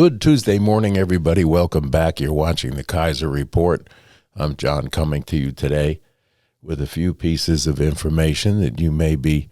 Good Tuesday morning, everybody. Welcome back. You're watching the Kaiser Report. I'm John, coming to you today with a few pieces of information that you may be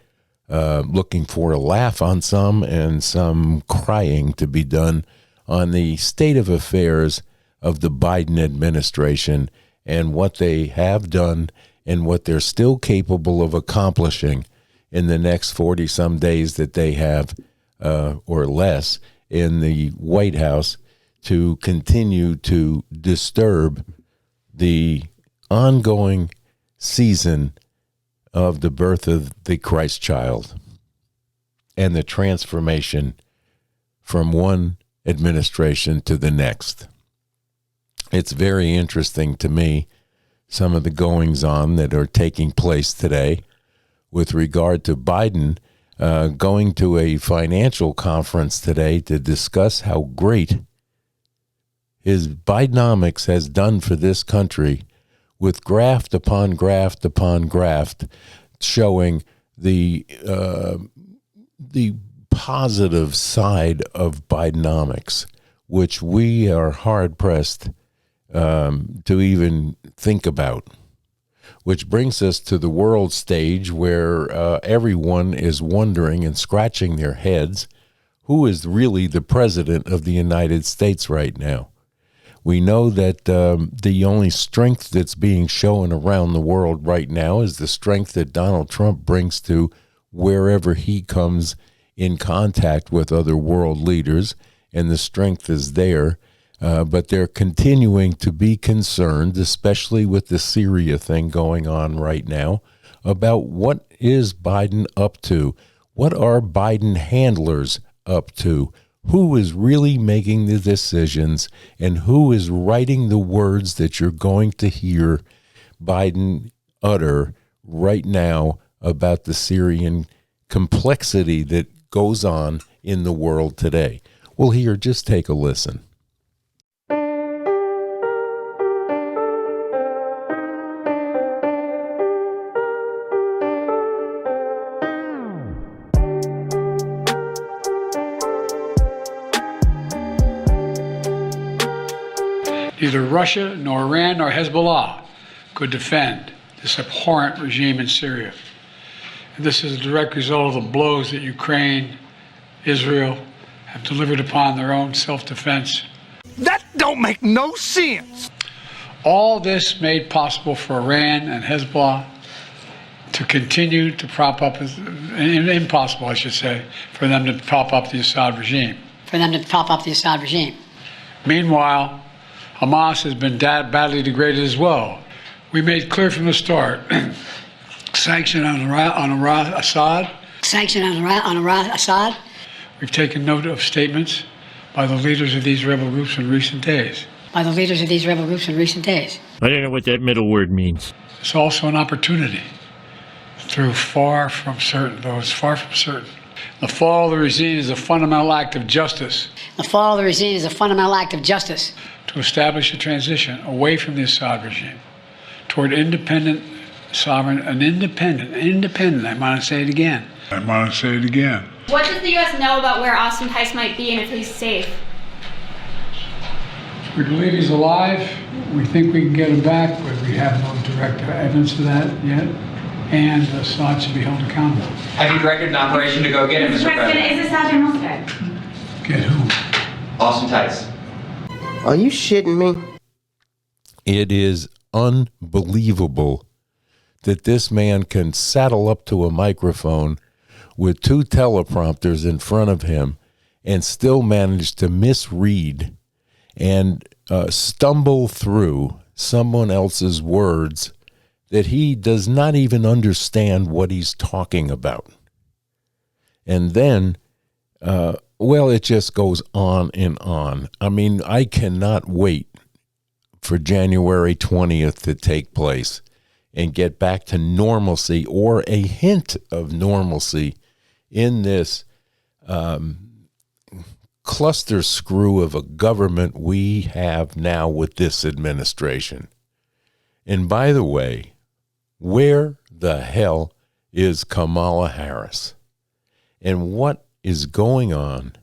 looking for a laugh on some and some crying to be done on the state of affairs of the Biden administration and what they have done and what they're still capable of accomplishing in the next 40-some days that they have or less in the White House to continue to disturb the ongoing season of the birth of the Christ child and the transformation from one administration to the next. It's very interesting to me, some of the goings-on that are taking place today with regard to Biden going to a financial conference today to discuss how great his Bidenomics has done for this country, with graft upon graft upon graft, showing the positive side of Bidenomics, which we are hard-pressed to even think about. Which brings us to the world stage where everyone is wondering and scratching their heads, who is really the president of the United States right now? We know that the only strength that's being shown around the world right now is the strength that Donald Trump brings to wherever he comes in contact with other world leaders, and the strength is there. But they're continuing to be concerned, especially with the Syria thing going on right now, about what is Biden up to? What are Biden handlers up to? Who is really making the decisions, and who is writing the words that you're going to hear Biden utter right now about the Syrian complexity that goes on in the world today? Well, here, just take a listen. Neither Russia, nor Iran, nor Hezbollah could defend this abhorrent regime in Syria. And this is a direct result of the blows that Ukraine, Israel have delivered upon their own self-defense. That don't make no sense. All this made possible for Iran and Hezbollah to continue to prop up, impossible, I should say, for them to prop up the Assad regime. Meanwhile, Hamas has been badly degraded as well. We made clear from the start, sanction on Assad. We've taken note of statements by the leaders of these rebel groups in recent days. I don't know what that middle word means. It's also an opportunity those far from certain. The fall of the regime is a fundamental act of justice. To establish a transition away from the Assad regime toward independent, sovereign, and independent, I want to say it again. What does the U.S. know about where Austin Tice might be and if he's safe? We believe he's alive. We think we can get him back, but we have no direct evidence of that yet. And Assad should be held accountable. Have you directed an operation to go get him, Mr. President? Is Assad your suspect? Get who? Austin Tice. Are you shitting me? It is unbelievable that this man can saddle up to a microphone with two teleprompters in front of him and still manage to misread and stumble through someone else's words that he does not even understand what he's talking about. And then well, it just goes on and on. I mean, I cannot wait for January 20th to take place and get back to normalcy, or a hint of normalcy, in this cluster screw of a government we have now with this administration. And by the way, where the hell is Kamala Harris? And what is going on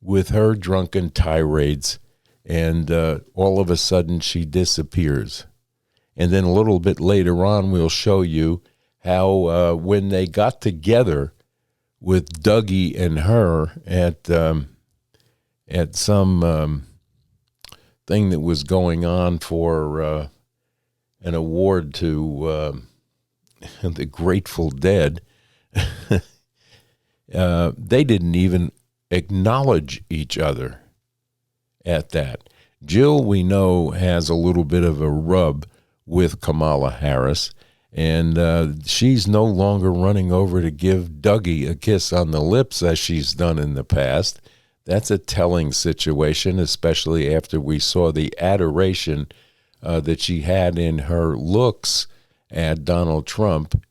with her drunken tirades, and all of a sudden she disappears. And then a little bit later on, we'll show you how when they got together with Dougie and her at some thing that was going on for an award to the Grateful Dead, they didn't even acknowledge each other at that. Jill, we know, has a little bit of a rub with Kamala Harris, and she's no longer running over to give Dougie a kiss on the lips as she's done in the past. That's a telling situation, especially after we saw the adoration that she had in her looks at Donald Trump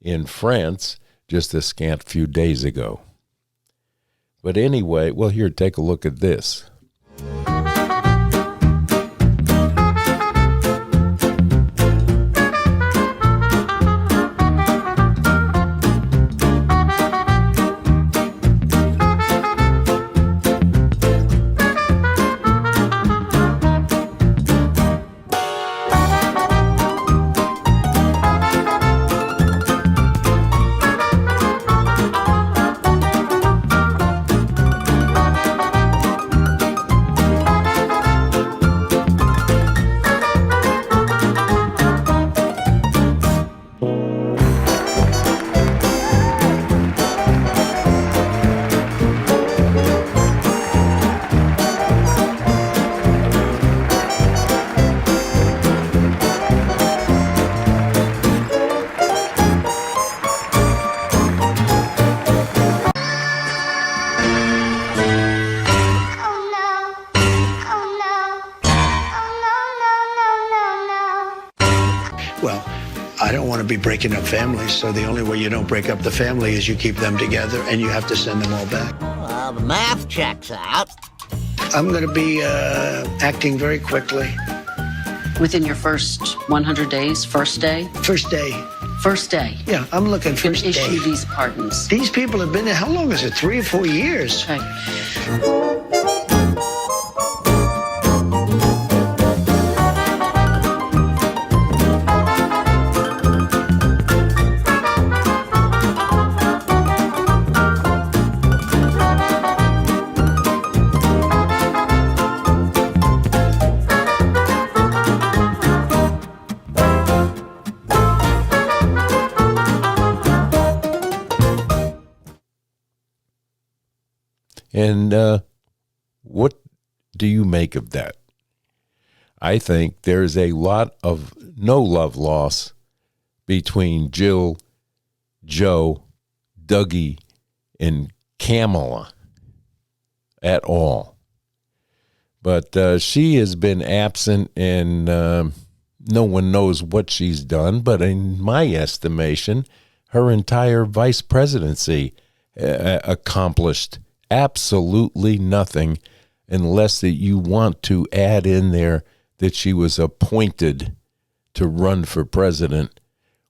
in France just a scant few days ago. But anyway, well, here, take a look at this. Be breaking up families, so the only way you don't break up the family is you keep them together and you have to send them all back. Well, the math checks out. I'm going to be acting very quickly. Within your first 100 days, first day? First day. First day. Yeah, I'm looking first day. Issue these pardons. These people have been there, how long is it, 3 or 4 years? Okay. And what do you make of that? I think there's a lot of no love loss between Jill, Joe, Dougie, and Kamala at all. But she has been absent, and no one knows what she's done. But in my estimation, her entire vice presidency accomplished absolutely nothing, unless that you want to add in there that she was appointed to run for president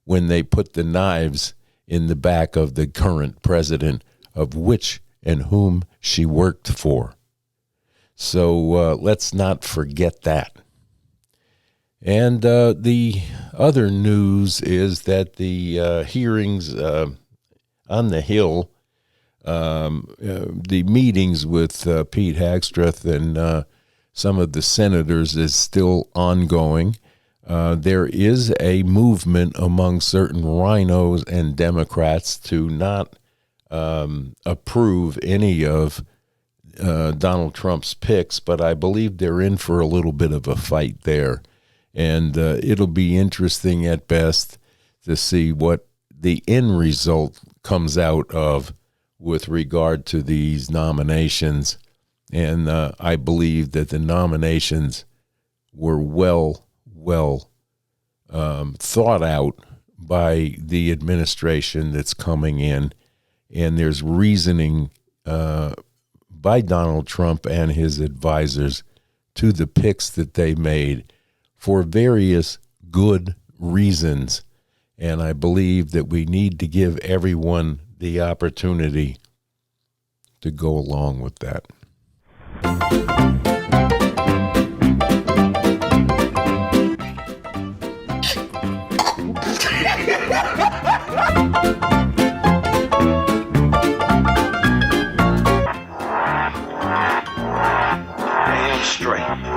when they put the knives in the back of the current president, of which and whom she worked for. So let's not forget that. And the other news is that the hearings on the Hill, the meetings with Pete Hagstrath and some of the senators is still ongoing. There is a movement among certain rhinos and Democrats to not approve any of Donald Trump's picks, but I believe they're in for a little bit of a fight there. And it'll be interesting at best to see what the end result comes out of with regard to these nominations. And I believe that the nominations were well thought out by the administration that's coming in. And there's reasoning by Donald Trump and his advisors to the picks that they made for various good reasons. And I believe that we need to give everyone the opportunity to go along with that.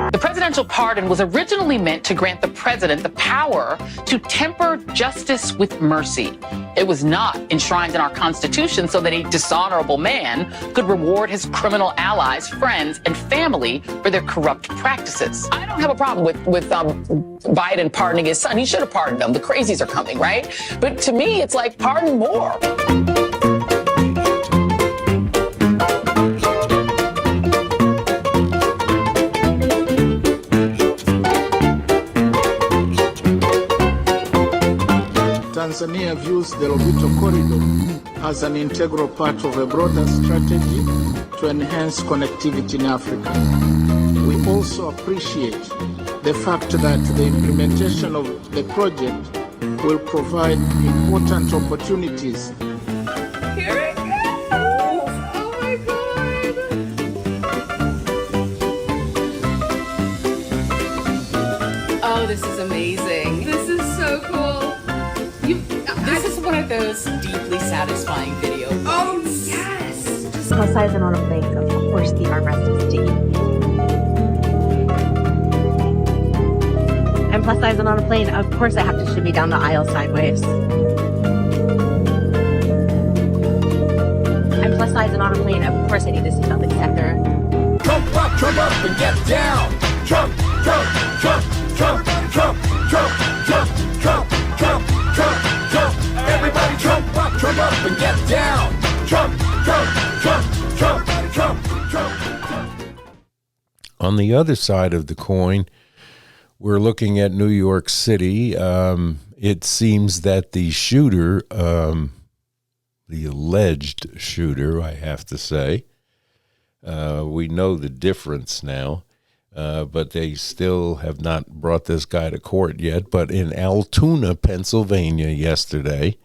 The presidential pardon was originally meant to grant the president the power to temper justice with mercy. It was not enshrined in our Constitution so that a dishonorable man could reward his criminal allies, friends, and family for their corrupt practices. I don't have a problem with Biden pardoning his son. He should have pardoned them. The crazies are coming, right? But to me, it's like, pardon more. Tanzania views the Lobito Corridor as an integral part of a broader strategy to enhance connectivity in Africa. We also appreciate the fact that the implementation of the project will provide important opportunities. Here it goes! Oh my God! Oh, this is amazing. This is so cool. This is one of those deeply satisfying video points. Oh, yes! Plus size and on a plate, of course the armrest is sticky. And plus size and on a plane, of course I have to shimmy down the aisle sideways. I'm plus size and on a plane, of course I need a seatbelt extender. Jump up and get down. Jump, jump, jump, jump, jump, jump, jump, jump, jump, jump, jump. Everybody jump up and get down. Jump, jump, jump, jump, jump, jump. On the other side of the coin, we're looking at New York City. It seems that the shooter, the alleged shooter, I have to say, we know the difference now, but they still have not brought this guy to court yet. But in Altoona, Pennsylvania, yesterday,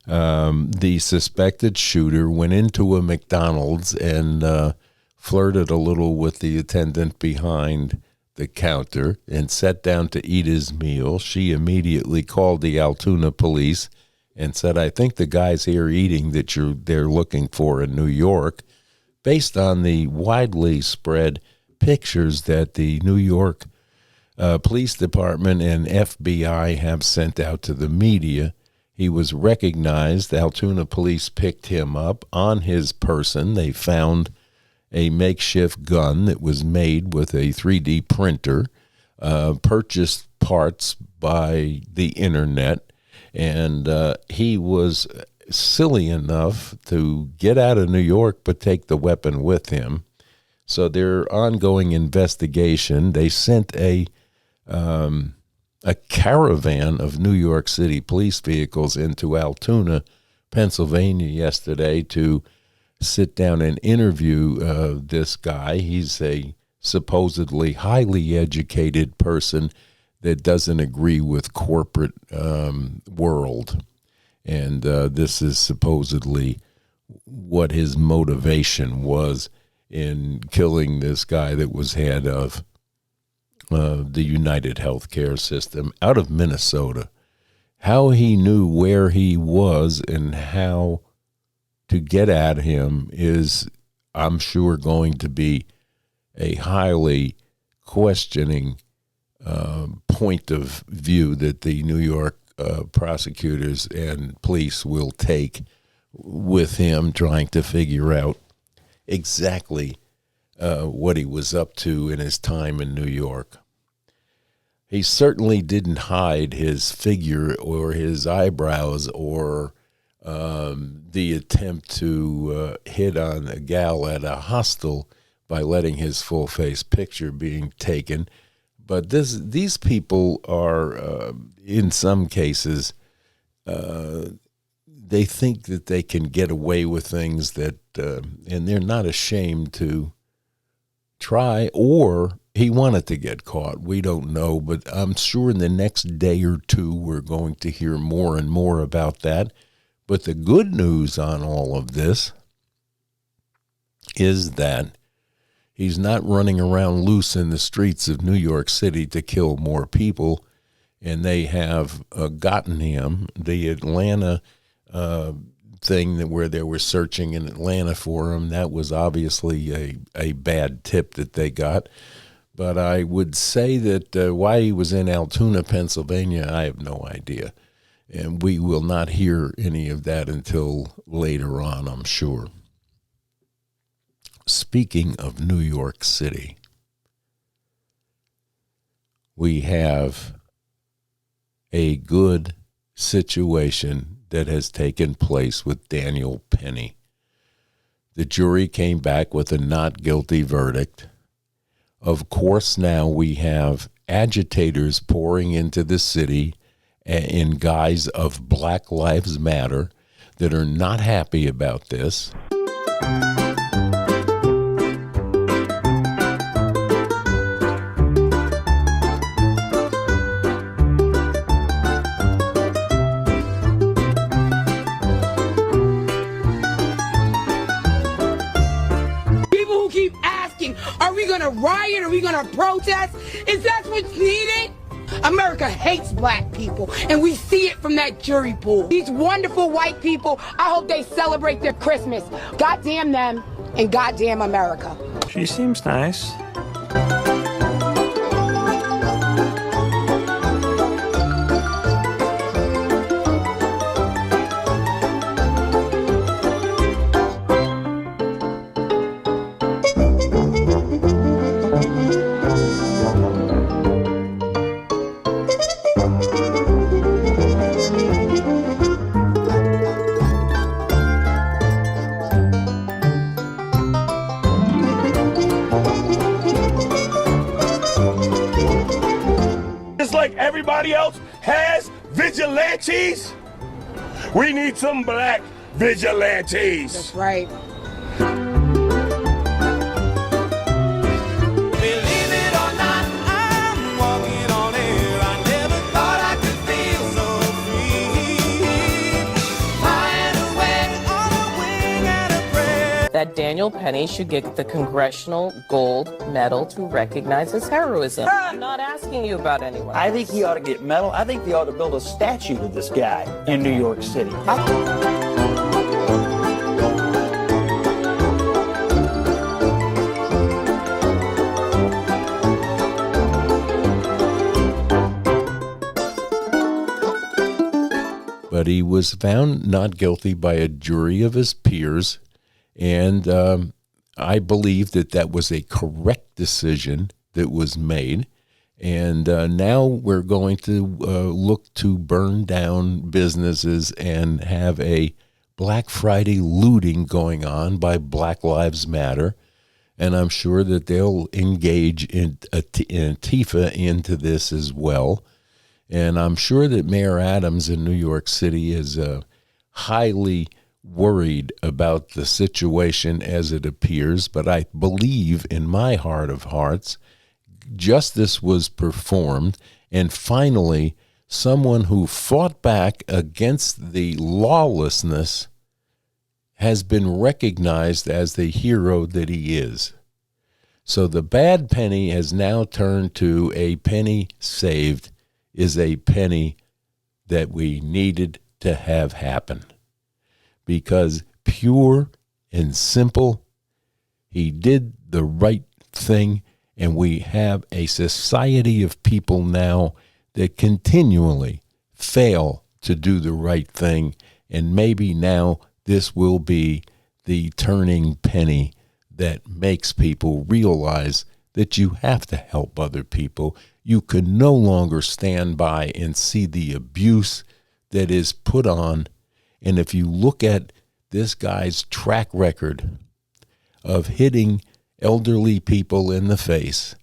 the suspected shooter went into a McDonald's and flirted a little with the attendant behind the counter and sat down to eat his meal. She immediately called the Altoona police and said, I think the guy's here eating that they're looking for in New York, based on the widely spread pictures that the New York Police Department and FBI have sent out to the media. He was recognized. Altoona police picked him up on his person. They found a makeshift gun that was made with a 3D printer, purchased parts by the internet, and he was silly enough to get out of New York but take the weapon with him. So their ongoing investigation, they sent a caravan of New York City police vehicles into Altoona, Pennsylvania yesterday to sit down and interview this guy. He's a supposedly highly educated person that doesn't agree with corporate world. And this is supposedly what his motivation was in killing this guy that was head of the United Healthcare System out of Minnesota. How he knew where he was and how to get at him is, I'm sure, going to be a highly questioning point of view that the New York prosecutors and police will take with him, trying to figure out exactly what he was up to in his time in New York. He certainly didn't hide his figure or his eyebrows or the attempt to hit on a gal at a hostel by letting his full face picture being taken. But these people are, in some cases, they think that they can get away with things that, and they're not ashamed to try, or he wanted to get caught. We don't know, but I'm sure in the next day or two we're going to hear more and more about that. But the good news on all of this is that He's not running around loose in the streets of New York City to kill more people, and they have gotten him. The Atlanta thing where they were searching in Atlanta for him, that was obviously a bad tip that they got. But I would say that why he was in Altoona, Pennsylvania, I have no idea. And we will not hear any of that until later on, I'm sure. Speaking of New York City, we have a good situation that has taken place with Daniel Penny. The jury came back with a not guilty verdict. Of course, now we have agitators pouring into the city in guise of Black Lives Matter that are not happy about this. Are we going to riot? Are we going to protest? Is that what's needed? America hates black people, and we see it from that jury pool. These wonderful white people, I hope they celebrate their Christmas. Goddamn them, and goddamn America. She seems nice. Everybody else has vigilantes. We need some black vigilantes. That's right. Believe it or not, I'm walking on air. I never thought I could feel so free. Flying away on a wing and a prayer. That Daniel Penny should get the Congressional Gold Medal to recognize his heroism. I'm not asking you about anyone. I think he ought to get medal. I think they ought to build a statue to this guy in New York City. But he was found not guilty by a jury of his peers, and I believe that was a correct decision that was made. And now we're going to look to burn down businesses and have a Black Friday looting going on by Black Lives Matter. And I'm sure that they'll engage in Antifa into this as well. And I'm sure that Mayor Adams in New York City is highly worried about the situation as it appears. But I believe in my heart of hearts, justice was performed, and finally, someone who fought back against the lawlessness has been recognized as the hero that he is. So the bad penny has now turned to a penny saved, is a penny that we needed to have happen. Because pure and simple, he did the right thing. And we have a society of people now that continually fail to do the right thing. And maybe now this will be the turning penny that makes people realize that you have to help other people. You can no longer stand by and see the abuse that is put on. And if you look at this guy's track record of hitting elderly people in the face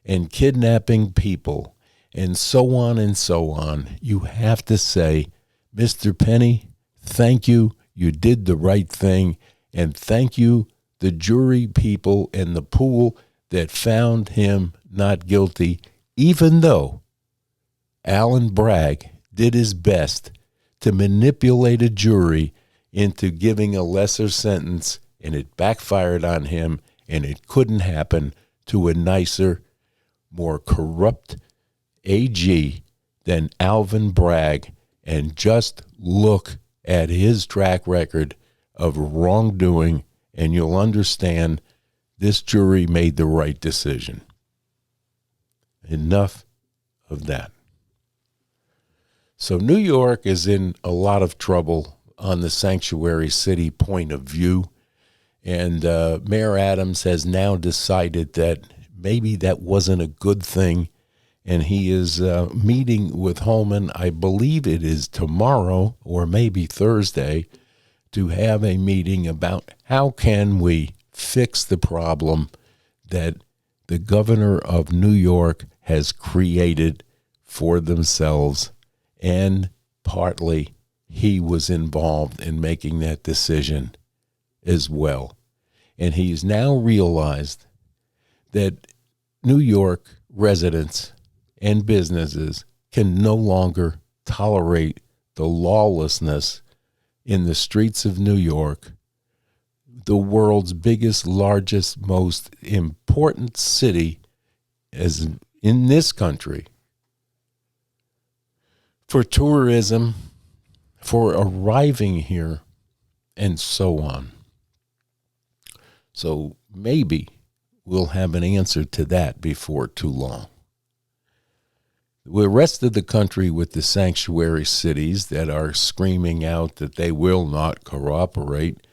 and kidnapping people and so on, you have to say, Mr. Penny, thank you. You did the right thing. And thank you, the jury people and the pool that found him not guilty, even though Alan Bragg did his best to manipulate a jury into giving a lesser sentence, and it backfired on him. and it couldn't happen to a nicer, more corrupt AG than Alvin Bragg. And just look at his track record of wrongdoing, and you'll understand this jury made the right decision. Enough of that. So New York is in a lot of trouble on the sanctuary city point of view, and Mayor Adams has now decided that maybe that wasn't a good thing, and he is meeting with Holman, I believe it is tomorrow or maybe Thursday, to have a meeting about how can we fix the problem that the governor of New York has created for themselves, and partly he was involved in making that decision as well. And he's now realized that New York residents and businesses can no longer tolerate the lawlessness in the streets of New York, the world's biggest, largest, most important city as in this country, for tourism, for arriving here, and so on. So maybe we'll have an answer to that before too long. The rest of the country with the sanctuary cities that are screaming out that they will not cooperate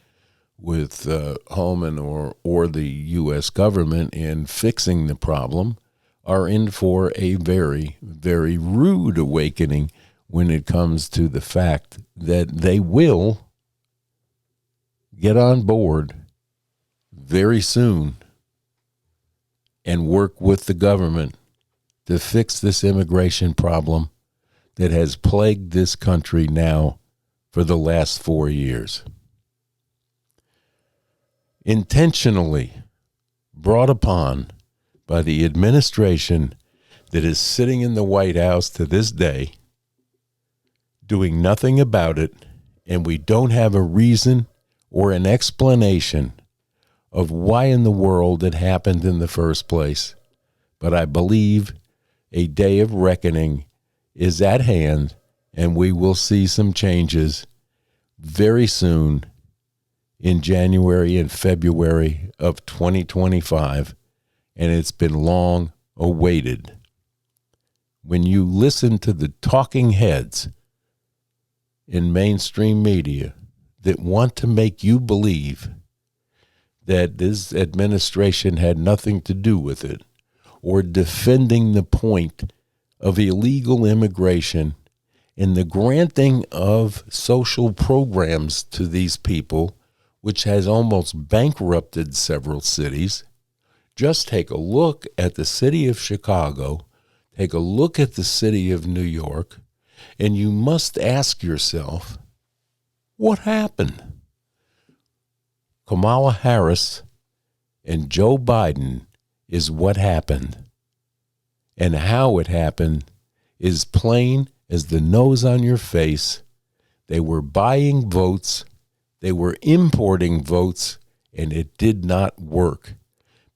with Holman or the U.S. government in fixing the problem are in for a very, very rude awakening when it comes to the fact that they will get on board very soon and work with the government to fix this immigration problem that has plagued this country now for the last 4 years. Intentionally brought upon by the administration that is sitting in the White House to this day, doing nothing about it, and we don't have a reason or an explanation of why in the world it happened in the first place. But I believe a day of reckoning is at hand, and we will see some changes very soon in January and February of 2025, and it's been long awaited. When you listen to the talking heads in mainstream media that want to make you believe that this administration had nothing to do with it, or defending the point of illegal immigration and the granting of social programs to these people, which has almost bankrupted several cities. Just take a look at the city of Chicago, take a look at the city of New York, and you must ask yourself, what happened? Kamala Harris and Joe Biden is what happened. And how it happened is plain as the nose on your face. They were buying votes, they were importing votes, and it did not work.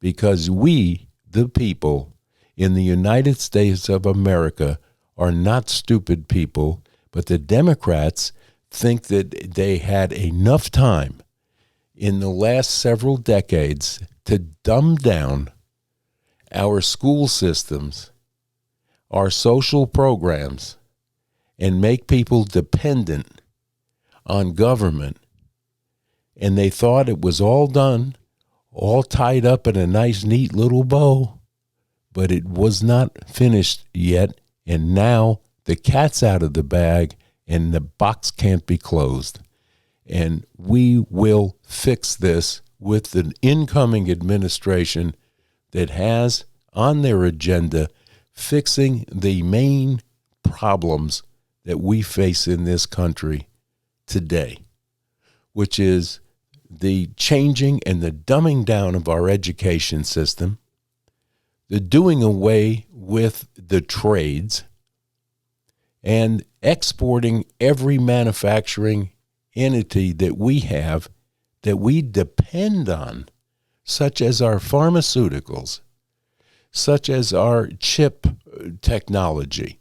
Because we, the people in the United States of America, are not stupid people, but the Democrats think that they had enough time in the last several decades to dumb down our school systems, our social programs, and make people dependent on government. And they thought it was all done, all tied up in a nice, neat little bow, but it was not finished yet. And now the cat's out of the bag and the box can't be closed. And we will fix this with an incoming administration that has on their agenda fixing the main problems that we face in this country today, which is the changing and the dumbing down of our education system, the doing away with the trades, and exporting every manufacturing entity that we have that we depend on such as our pharmaceuticals, such as our chip technology,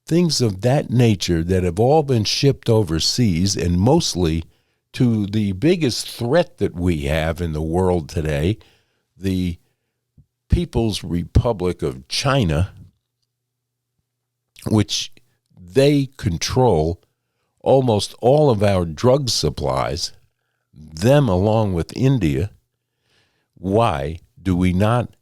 things of that nature that have all been shipped overseas, and mostly to the biggest threat that we have in the world today, the People's Republic of China, which they control almost all of our drug supplies, them along with India. Why do we not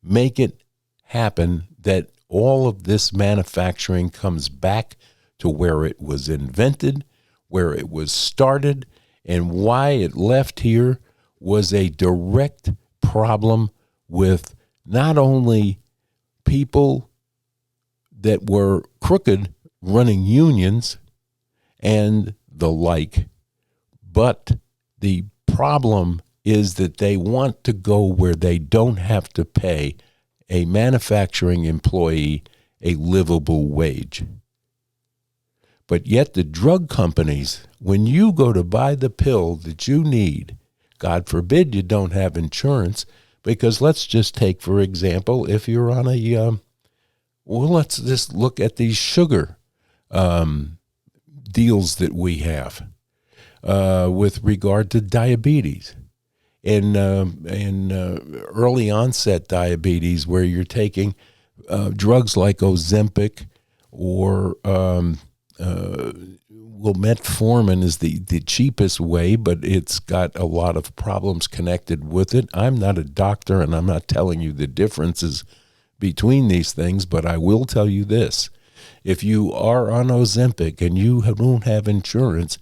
make it happen that all of this manufacturing comes back to where it was invented, where it was started, and why it left here was a direct problem with not only people that were crooked running unions and the like, but the problem is that they want to go where they don't have to pay a manufacturing employee a livable wage. But yet the drug companies, when you go to buy the pill that you need, God forbid you don't have insurance, because let's just take, for example, if you're on a, let's just look at these sugar deals that we have with regard to diabetes and early onset diabetes, where you're taking drugs like Ozempic or metformin is the cheapest way, but it's got a lot of problems connected with it. I'm not a doctor, and I'm not telling you the differences between these things, but I will tell you this. If you are on Ozempic and you don't have insurance,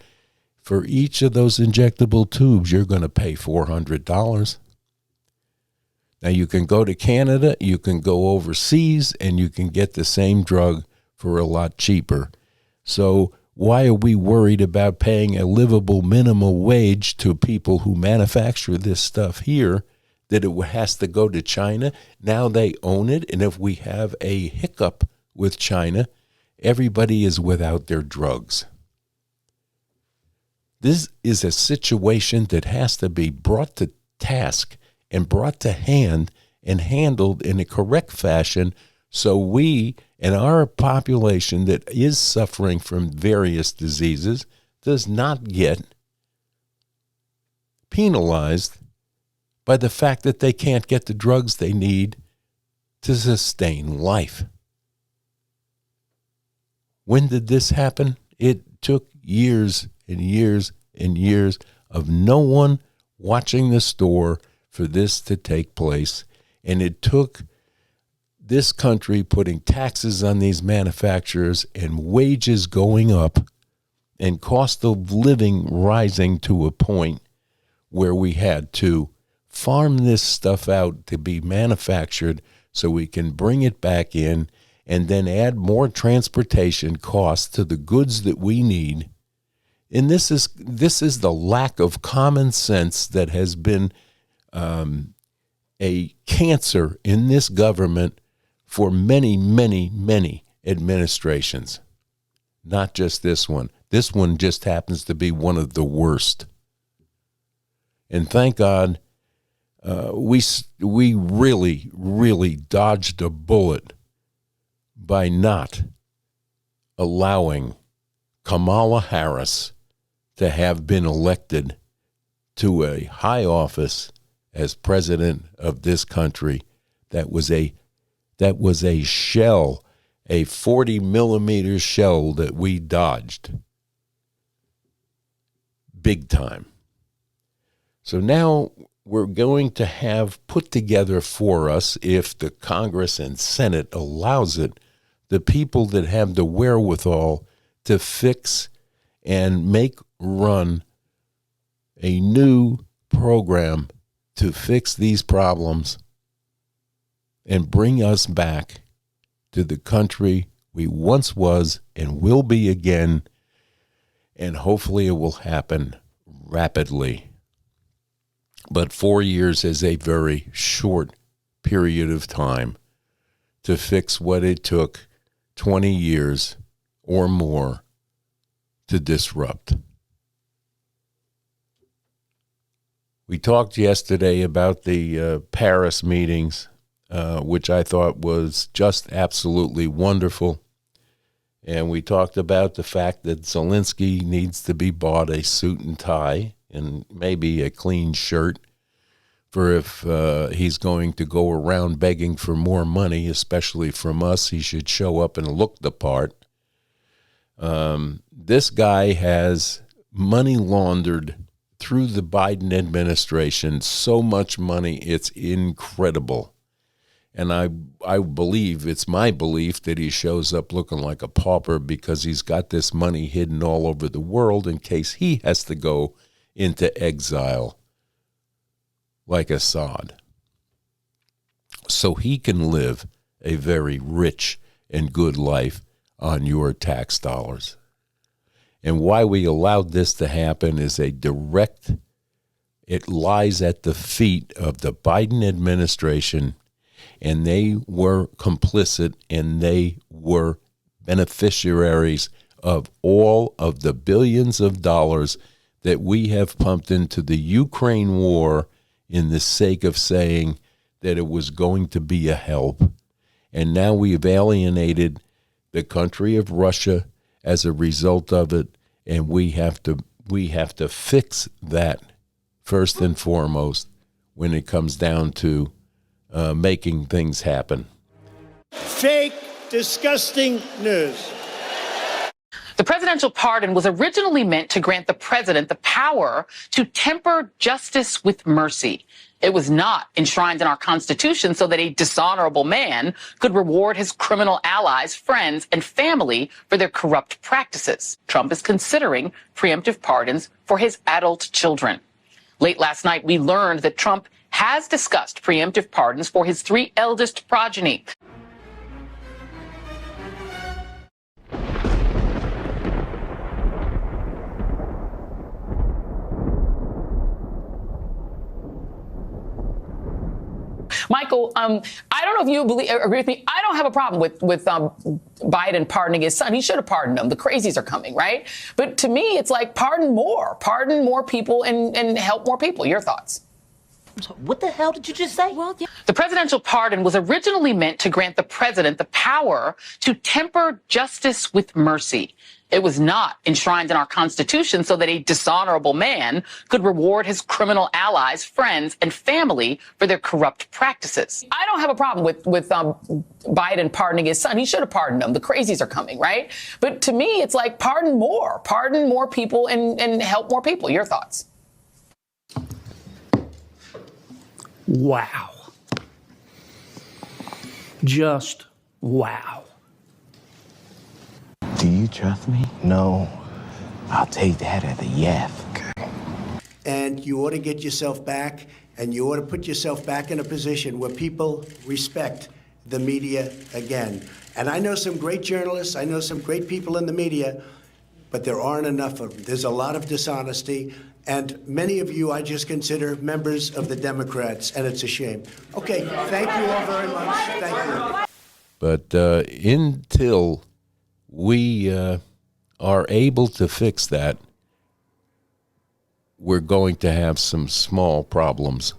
for each of those injectable tubes, you're going to pay $400. Now, you can go to Canada, you can go overseas, and you can get the same drug for a lot cheaper. So why are we worried about paying a livable minimum wage to people who manufacture this stuff here, that it has to go to China? Now they own it, and if we have a hiccup with China, everybody is without their drugs. This is a situation that has to be brought to task and brought to hand and handled in a correct fashion, so we and our population that is suffering from various diseases does not get penalized by the fact that they can't get the drugs they need to sustain life. When did this happen? It took years and years and years of no one watching the store for this to take place, and it took this country putting taxes on these manufacturers and wages going up and cost of living rising to a point where we had to farm this stuff out to be manufactured so we can bring it back in and then add more transportation costs to the goods that we need. And this is the lack of common sense that has been a cancer in this government for many, many, many administrations. Not just this one. This one just happens to be one of the worst. And thank God we really, really dodged a bullet by not allowing Kamala Harris to have been elected to a high office as president of this country. That was a shell, a 40-millimeter shell that we dodged big time. So now we're going to have put together for us, if the Congress and Senate allows it, the people that have the wherewithal to fix and make run a new program to fix these problems and bring us back to the country we once was and will be again, and hopefully it will happen rapidly. But 4 years is a very short period of time to fix what it took 20 years or more to disrupt. We talked yesterday about the Paris meetings, which I thought was just absolutely wonderful. And we talked about the fact that Zelensky needs to be bought a suit and tie and maybe a clean shirt for if he's going to go around begging for more money, especially from us. He should show up and look the part. This guy has money laundered through the Biden administration so much money, it's incredible. And I believe, it's my belief that he shows up looking like a pauper because he's got this money hidden all over the world in case he has to go into exile like Assad. So he can live a very rich and good life on your tax dollars. And why we allowed this to happen is it lies at the feet of the Biden administration, and they were complicit and they were beneficiaries of all of the billions of dollars that we have pumped into the Ukraine war in the sake of saying that it was going to be a help. And now we've alienated the country of Russia as a result of it, and we have to fix that first and foremost when it comes down to making things happen. Fake, disgusting news. The presidential pardon was originally meant to grant the president the power to temper justice with mercy. It was not enshrined in our Constitution so that a dishonorable man could reward his criminal allies, friends, and family for their corrupt practices. Trump is considering preemptive pardons for his adult children. Late last night, we learned that Trump has discussed preemptive pardons for his 3 eldest progeny. Michael, I don't know if you agree with me. I don't have a problem with Biden pardoning his son. He should have pardoned him. The crazies are coming, right? But to me, it's like pardon more people and help more people. Your thoughts? What the hell did you just say? Well, yeah. The presidential pardon was originally meant to grant the president the power to temper justice with mercy. It was not enshrined in our Constitution so that a dishonorable man could reward his criminal allies, friends, and family for their corrupt practices. I don't have a problem with Biden pardoning his son. He should have pardoned him. The crazies are coming, right? But to me, it's like pardon more people and help more people. Your thoughts? Wow. Just wow. Do you trust me? No. I'll take that as a yes. Okay. And you ought to get yourself back, and you ought to put yourself back in a position where people respect the media again. And I know some great journalists, I know some great people in the media, but there aren't enough of them. There's a lot of dishonesty, and many of you I just consider members of the Democrats, and it's a shame. Okay, thank you all very much. Thank you. But until we are able to fix that, we're going to have some small problems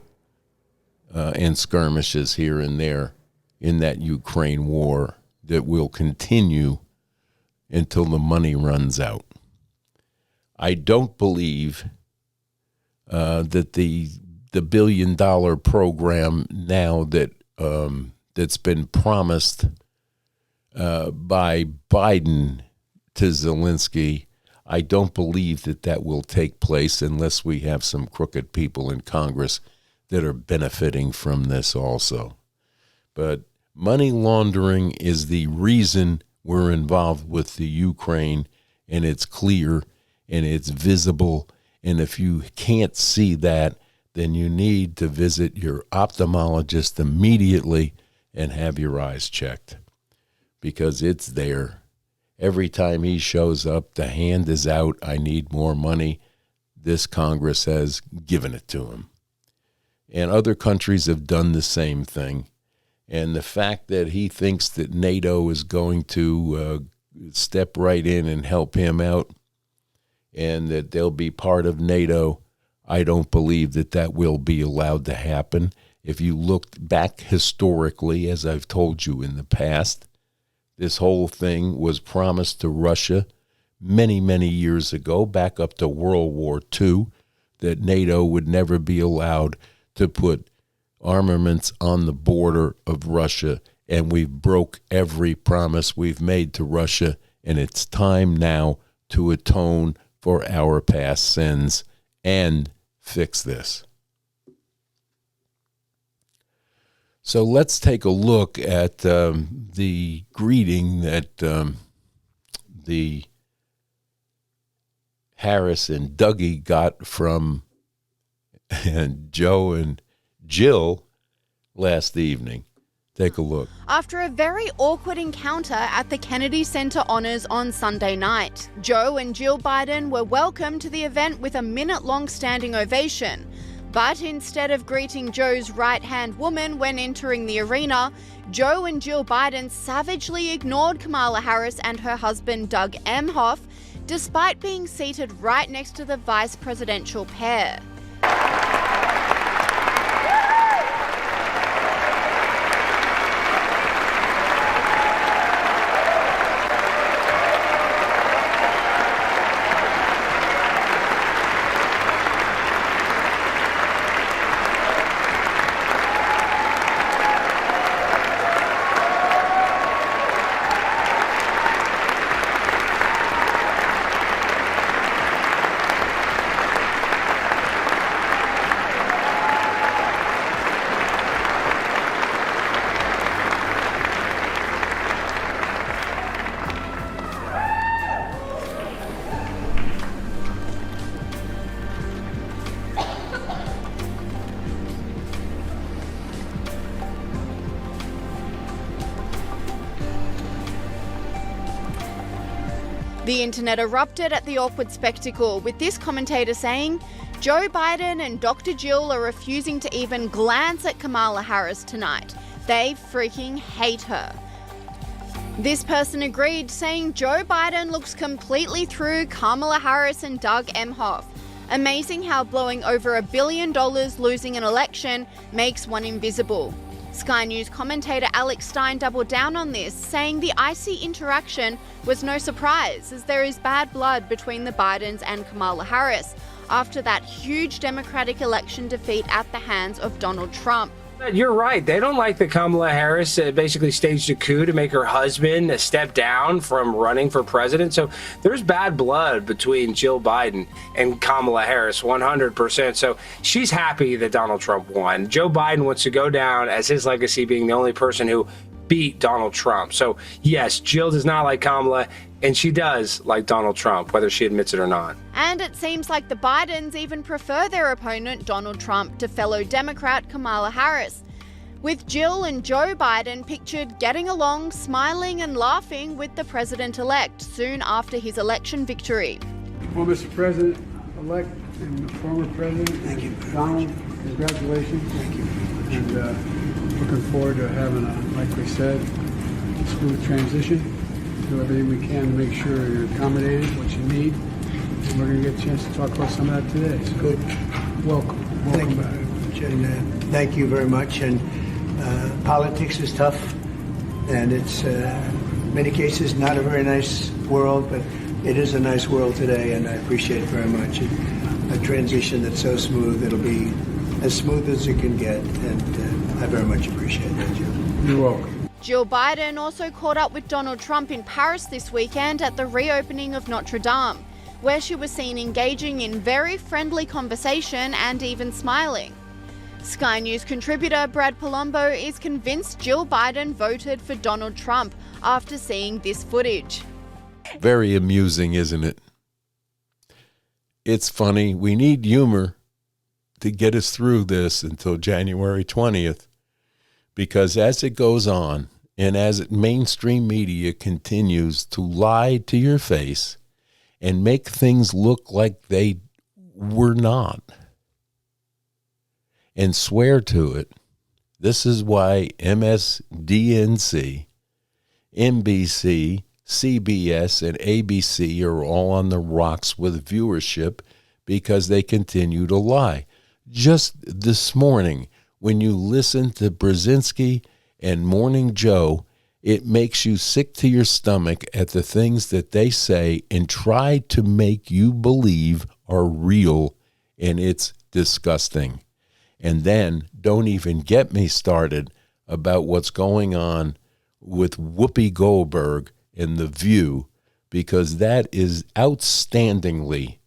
and skirmishes here and there in that Ukraine war that will continue until the money runs out. I don't believe that the $1 billion program now that that's been promised by Biden to Zelensky, I don't believe that will take place unless we have some crooked people in Congress that are benefiting from this also. But money laundering is the reason we're involved with the Ukraine, and it's clear and it's visible. And if you can't see that, then you need to visit your ophthalmologist immediately and have your eyes checked, because it's there. Every time he shows up, the hand is out. I need more money. This Congress has given it to him. And other countries have done the same thing. And the fact that he thinks that NATO is going to step right in and help him out, and that they'll be part of NATO, I don't believe that that will be allowed to happen. If you look back historically, as I've told you in the past, this whole thing was promised to Russia many, many years ago, back up to World War II, that NATO would never be allowed to put armaments on the border of Russia. And we've broke every promise we've made to Russia, and it's time now to atone for our past sins and fix this. So let's take a look at the greeting that the Harris and Dougie got from Joe and Jill last evening. Take a look. After a very awkward encounter at the Kennedy Center Honors on Sunday night, Joe and Jill Biden were welcomed to the event with a minute-long standing ovation. But instead of greeting Joe's right-hand woman when entering the arena, Joe and Jill Biden savagely ignored Kamala Harris and her husband Doug Emhoff, despite being seated right next to the vice presidential pair. The internet erupted at the awkward spectacle, with this commentator saying, Joe Biden and Dr. Jill are refusing to even glance at Kamala Harris tonight. They freaking hate her. This person agreed, saying Joe Biden looks completely through Kamala Harris and Doug Emhoff. Amazing how blowing over $1 billion losing an election makes one invisible. Sky News commentator Alex Stein doubled down on this, saying the icy interaction was no surprise, as there is bad blood between the Bidens and Kamala Harris after that huge Democratic election defeat at the hands of Donald Trump. You're right. They don't like that Kamala Harris basically staged a coup to make her husband step down from running for president. So there's bad blood between Jill Biden and Kamala Harris, 100%. So she's happy that Donald Trump won. Joe Biden wants to go down as his legacy being the only person who beat Donald Trump. So yes, Jill does not like Kamala, and she does like Donald Trump, whether she admits it or not. And it seems like the Bidens even prefer their opponent, Donald Trump, to fellow Democrat Kamala Harris, with Jill and Joe Biden pictured getting along, smiling and laughing with the president-elect soon after his election victory. Well, Mr. President-elect and former President, thank you, Donald, congratulations. Thank you. And looking forward to having like we said, a smooth transition. Do everything we can to make sure you're accommodated, what you need. And we're going to get a chance to talk about some of that today. So good. Welcome back. And, thank you very much. And politics is tough, and it's in many cases not a very nice world, but it is a nice world today, and I appreciate it very much. A transition that's so smooth, it'll be as smooth as it can get, and I very much appreciate that, Joe. You're welcome. Jill Biden also caught up with Donald Trump in Paris this weekend at the reopening of Notre Dame, where she was seen engaging in very friendly conversation and even smiling. Sky News contributor Brad Palumbo is convinced Jill Biden voted for Donald Trump after seeing this footage. Very amusing, isn't it? It's funny. We need humor to get us through this until January 20th. Because as it goes on, and as mainstream media continues to lie to your face and make things look like they were not, and swear to it, this is why MSDNC, NBC, CBS, and ABC are all on the rocks with viewership, because they continue to lie. Just this morning, when you listen to Brzezinski and Morning Joe, it makes you sick to your stomach at the things that they say and try to make you believe are real, and it's disgusting. And then don't even get me started about what's going on with Whoopi Goldberg and The View, because that is outstandingly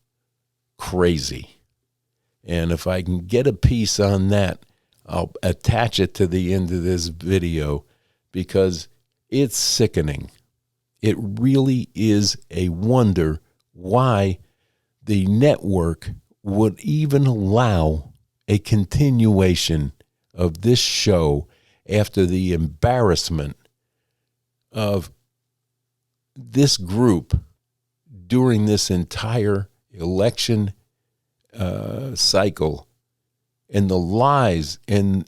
crazy. And if I can get a piece on that, I'll attach it to the end of this video, because it's sickening. It really is a wonder why the network would even allow a continuation of this show after the embarrassment of this group during this entire election cycle, and the lies, and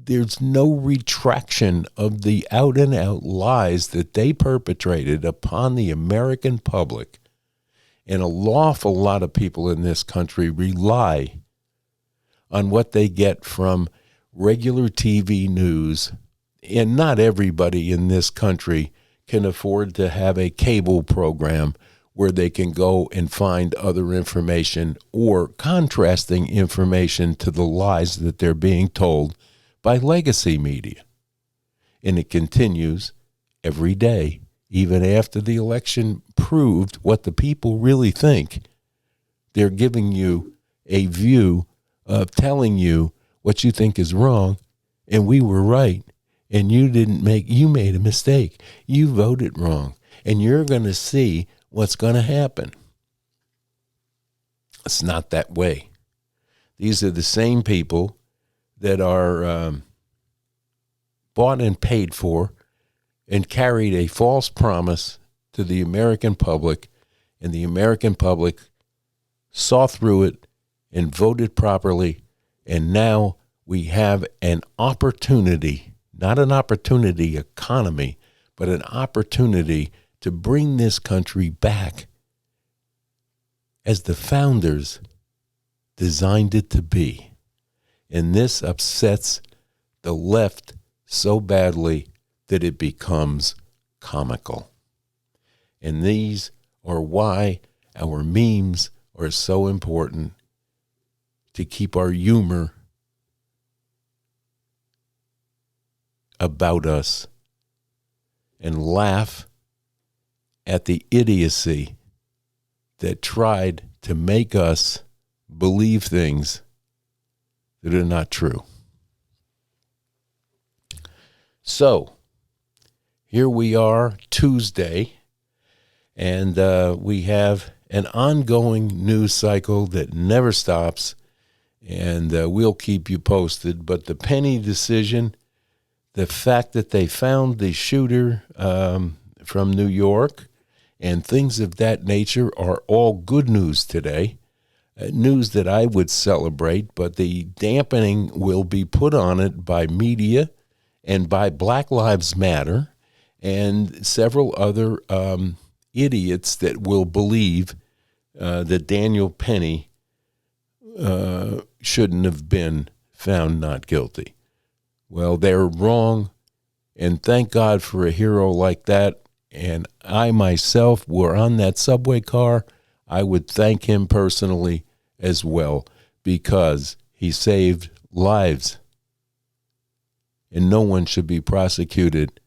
there's no retraction of the out-and-out lies that they perpetrated upon the American public. And an awful lot of people in this country rely on what they get from regular TV news, and not everybody in this country can afford to have a cable program where they can go and find other information or contrasting information to the lies that they're being told by legacy media. And it continues every day, even after the election proved what the people really think. They're giving you a view of telling you what you think is wrong, and we were right, and you made a mistake. You voted wrong, and you're going to see what's going to happen. It's not that way. These are the same people that are bought and paid for and carried a false promise to the American public, and the American public saw through it and voted properly, and now we have an opportunity, not an opportunity economy, but an opportunity to bring this country back as the founders designed it to be. And this upsets the left so badly that it becomes comical. And these are why our memes are so important, to keep our humor about us and laugh at the idiocy that tried to make us believe things that are not true. So, here we are, Tuesday, and we have an ongoing news cycle that never stops, and we'll keep you posted. But the Penny decision, the fact that they found the shooter from New York, and things of that nature are all good news today. News that I would celebrate, but the dampening will be put on it by media and by Black Lives Matter and several other idiots that will believe that Daniel Penny shouldn't have been found not guilty. Well, they're wrong, and thank God for a hero like that. And I myself were on that subway car. I would thank him personally as well, because he saved lives. And no one should be prosecuted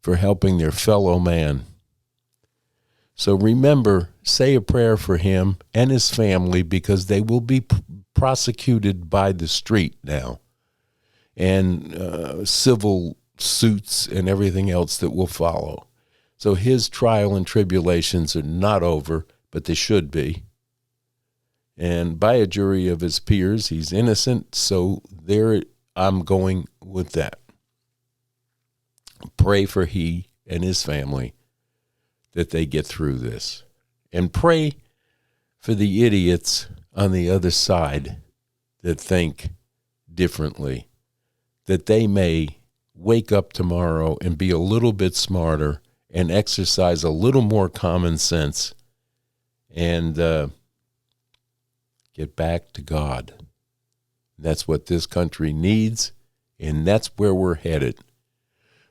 for helping their fellow man. So remember, say a prayer for him and his family, because they will be prosecuted by the street now, and civil suits and everything else that will follow. So his trial and tribulations are not over, but they should be. And by a jury of his peers, he's innocent, so there I'm going with that. Pray for he and his family that they get through this. And pray for the idiots on the other side that think differently, that they may wake up tomorrow and be a little bit smarter and exercise a little more common sense, and get back to God. That's what this country needs, and that's where we're headed.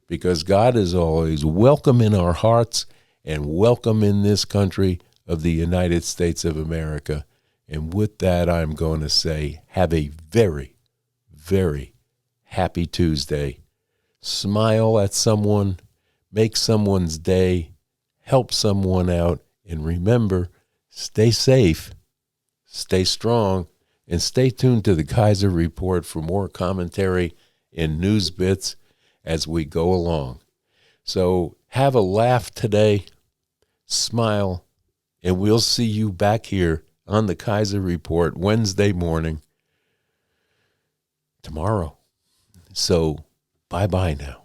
Because God is always welcome in our hearts and welcome in this country of the United States of America. And with that, I'm going to say, have a very, very happy Tuesday. Smile at someone, make someone's day, help someone out, and remember, stay safe, stay strong, and stay tuned to the Kaiser Report for more commentary and news bits as we go along. So have a laugh today, smile, and we'll see you back here on the Kaiser Report Wednesday morning tomorrow. So bye-bye now.